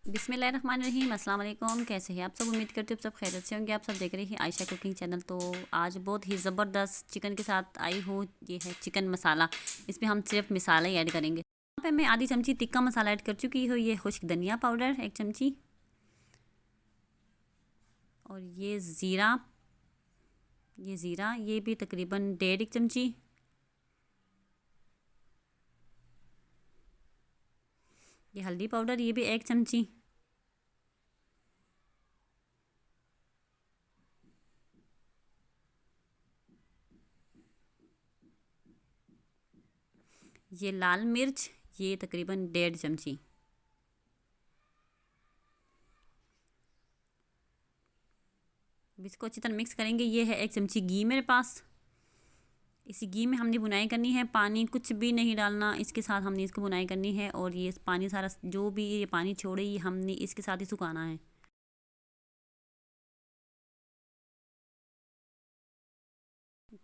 बिस्मिल्लाहिर्रहमानिर्रहीम, अस्सलाम वालेकुम। कैसे हैं आप सब? उम्मीद करते हो सब खैरियत से होंगे। आप सब देख रहे हैं आयशा कुकिंग चैनल। तो आज बहुत ही ज़बरदस्त चिकन के साथ आई हूँ। ये है चिकन मसाला। इसमें हम सिर्फ मसाला ही ऐड करेंगे। यहाँ पे मैं आधी चमची टिक्का मसाला ऐड कर चुकी हूँ। ये खुश्क धनिया पाउडर 1 चमची, और ये ज़ीरा ये भी तकरीबन 1.5 चमची। ये हल्दी पाउडर ये भी 1 चमची। ये लाल मिर्च ये तकरीबन 1.5 चमची। अब इसको अच्छी तरह मिक्स करेंगे। ये है 1 चमची घी मेरे पास। इसी घी में हमने बुनाई करनी है। पानी कुछ भी नहीं डालना, इसके साथ हमने इसको बुनाई करनी है। और ये पानी सारा जो भी ये पानी छोड़े ये हमने इसके साथ ही सुखाना है।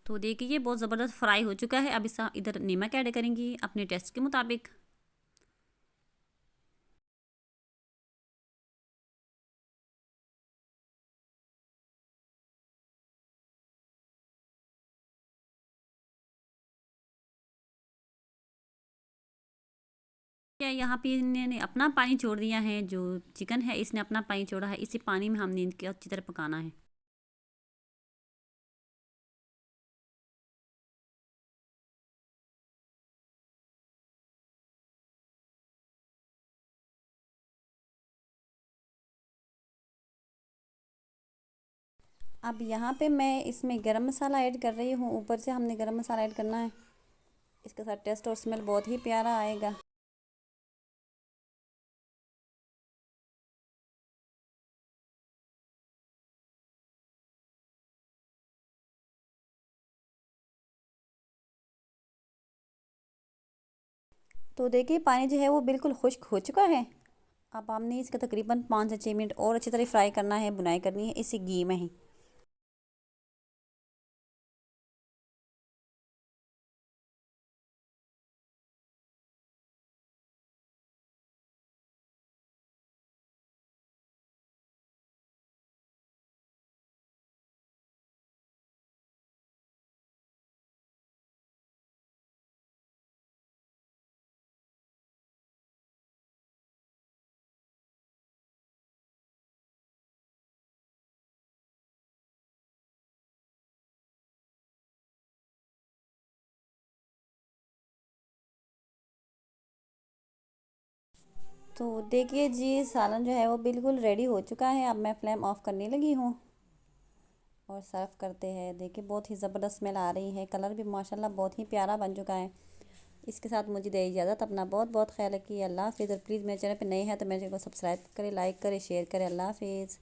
तो देखिए ये बहुत ज़बरदस्त फ्राई हो चुका है। अब इस इधर नमक ऐड करेंगी अपने टेस्ट के मुताबिक। क्या यहाँ पे इन्होंने अपना पानी छोड़ दिया है। जो चिकन है इसने अपना पानी छोड़ा है। इसी पानी में हमने इनके अच्छी तरह पकाना है। अब यहाँ पे मैं इसमें गरम मसाला ऐड कर रही हूँ। ऊपर से हमने गरम मसाला ऐड करना है। इसके साथ टेस्ट और स्मेल बहुत ही प्यारा आएगा। तो देखिए पानी जो है वो बिल्कुल खुश्क हो चुका है। अब हमने इसका तकरीबन 5 से 6 मिनट और अच्छी तरह फ्राई करना है, बुनाई करनी है इसी घी में ही। तो देखिए जी सालन जो है वो बिल्कुल रेडी हो चुका है। अब मैं फ्लेम ऑफ करने लगी हूँ और सर्व करते हैं। देखिए बहुत ही ज़बरदस्त स्मेल आ रही है। कलर भी माशाल्लाह बहुत ही प्यारा बन चुका है। इसके साथ मुझे दे इजाज़त। अपना बहुत बहुत ख्याल रखिए। अल्लाह हाफिज़। और प्लीज़ मेरे चैनल पर नए हैं तो मेरे को सब्सक्राइब करें, लाइक करें, शेयर करें। अल्लाह हाफिज़।